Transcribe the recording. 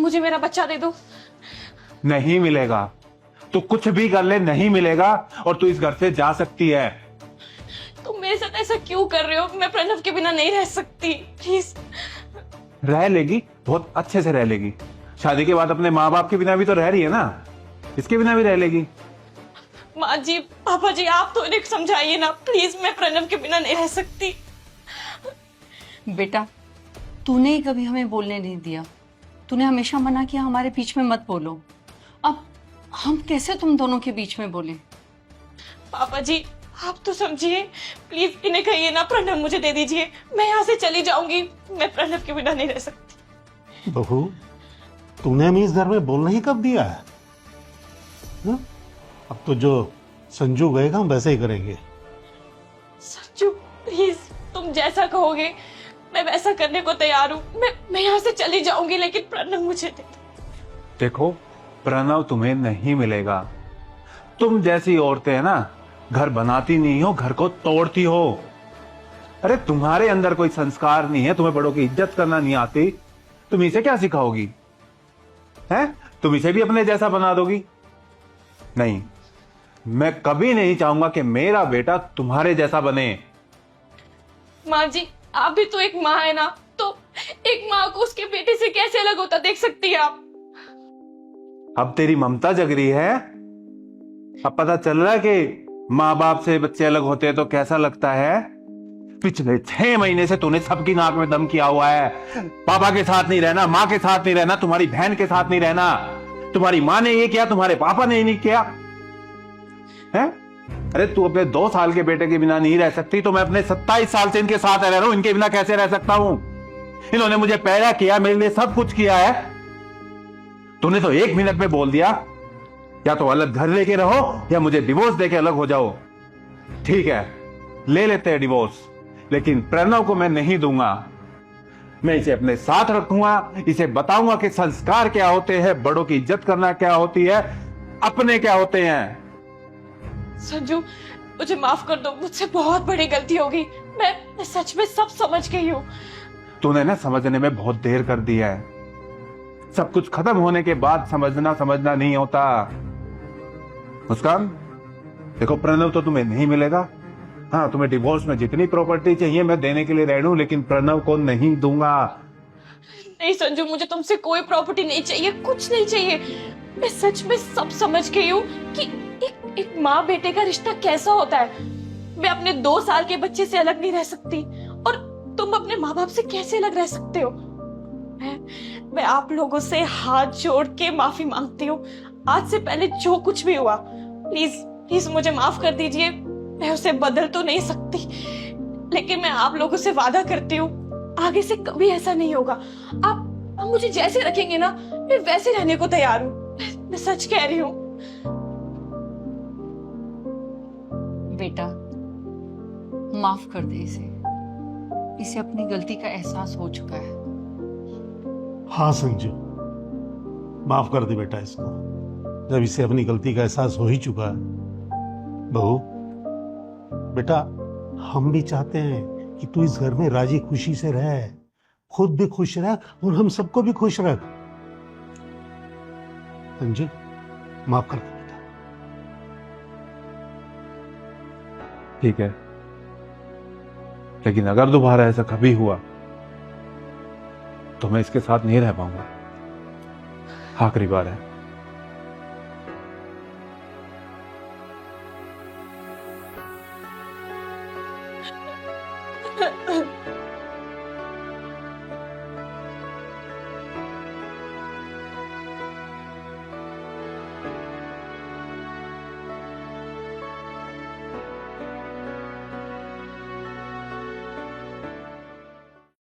मुझे मेरा बच्चा दे दो। नहीं मिलेगा। तू कुछ भी कर ले, नहीं मिलेगा। और तू इस घर से जा सकती है। तुम मेरे साथ ऐसा क्यों कर रहे हो? मैं प्रणव के बिना नहीं रह सकती, प्लीज। रह लेगी, बहुत अच्छे से रह लेगी। शादी के बाद अपने माँ बाप के बिना भी तो रह रही है ना, इसके बिना भी रह लेगी। माँ जी, पापा जी, आप तो इन्हें समझाइए ना प्लीज, मैं प्रणव के बिना नहीं रह सकती। बेटा, तूने ही कभी हमें बोलने नहीं दिया। तूने हमेशा मना किया हमारे बीच में मत बोलो। अब हम कैसे तुम दोनों के बीच में बोले? पापा जी, आप तो समझिए, प्लीज इन्हें कहिए ना प्रणव मुझे दे दीजिए, मैं यहाँ से चली जाऊंगी, मैं प्रणव के बिना नहीं रह सकती। बहू, तूने हमें इस घर में बोलना ही कब दिया है? हा? अब तो जो संजू कहेगा हम वैसे ही करेंगे। संजू प्लीज, तुम जैसा कहोगे मैं वैसा करने को तैयार हूँ। मैं यहाँ से चली जाऊंगी, लेकिन प्रणव मुझे दे दो। देखो, प्रणव तुम्हें नहीं मिलेगा। तुम जैसी औरतें हैं ना, घर बनाती नहीं हो, घर को तोड़ती हो। अरे तुम्हारे अंदर कोई संस्कार नहीं है, तुम्हें बड़ों की इज्जत करना नहीं आती। तुम इसे क्या सिखाओगी? हैं? तुम इसे भी अपने जैसा बना दोगी? नहीं, मैं कभी नहीं चाहूंगा कि मेरा बेटा तुम्हारे जैसा बने। माँ जी, आप भी तो एक माँ है ना, तो एक माँ को उसके बेटे से कैसे अलग होता देख सकती है आप? अब तेरी ममता जग रही है। अब पता चल रहा है कि माँ बाप से बच्चे अलग होते हैं तो कैसा लगता है। पिछले 6 महीने से तूने सबकी नाक में दम किया हुआ है। पापा के साथ नहीं रहना, माँ के साथ नहीं रहना, तुम्हारी बहन के साथ नहीं रहना। तुम्हारी माँ ने ये किया, तुम्हारे पापा ने नहीं किया है। अरे तू अपने 2 साल के बेटे के बिना नहीं रह सकती, तो मैं अपने 27 साल से इनके साथ रह रहा हूं, इनके बिना कैसे रह सकता हूं? इन्होंने मुझे पैदा किया, मेरे लिए सब कुछ किया है। तूने तो 1 मिनट में बोल दिया, या तो अलग घर लेके रहो या मुझे डिवोर्स देके अलग हो जाओ। ठीक है, ले लेते हैं डिवोर्स, लेकिन प्रणव को मैं नहीं दूंगा। मैं इसे अपने साथ रखूंगा, इसे बताऊंगा कि संस्कार क्या होते हैं, बड़ों की इज्जत करना क्या होती है, अपने क्या होते हैं। संजू, मुझे माफ कर दो, मुझसे बहुत बड़ी गलती हो गई। मैं सच में सब समझ गई हूँ। तूने ना समझने में बहुत देर कर दी है। सब कुछ खत्म होने के बाद समझना नहीं होता। मुस्कान, देखो, प्रणव तो तुम्हें नहीं मिलेगा। हाँ, तुम्हें डिवोर्स में जितनी प्रॉपर्टी चाहिए मैं देने के लिए रेडी हूं, लेकिन प्रणव को नहीं दूंगा। नहीं संजू, मुझे तुमसे कोई प्रॉपर्टी नहीं चाहिए, कुछ नहीं चाहिए। मैं सच में सब समझ गई हूँ कि एक माँ बेटे का रिश्ता कैसा होता है। मैं अपने 2 साल के बच्चे से अलग नहीं रह सकती, और तुम अपने माँ बाप से कैसे अलग रह सकते हो? मैं आप लोगों से हाथ जोड़ के माफी मांगती हूँ। आज से पहले जो कुछ भी हुआ, प्लीज प्लीज मुझे माफ कर दीजिए। मैं उसे बदल तो नहीं सकती, लेकिन मैं आप लोगों से वादा करती हूँ आगे से कभी ऐसा नहीं होगा। आप मुझे जैसे रखेंगे ना, मैं वैसे रहने को तैयार हूँ। मैं सच कह रही हूँ। बेटा, माफ कर दे इसे। इसे अपनी गलती का एहसास हो चुका है। हाँ संजू, माफ कर दे बेटा इसको, जब इसे अपनी गलती का एहसास हो ही चुका है। बहू बेटा, हम भी चाहते हैं कि तू इस घर में राजी खुशी से रह, खुद भी खुश रह और हम सबको भी खुश रख। संजू, माफ कर दे बेटा। ठीक है, लेकिन अगर दोबारा ऐसा कभी हुआ तो मैं इसके साथ नहीं रह पाऊंगा। आखिरी बार है।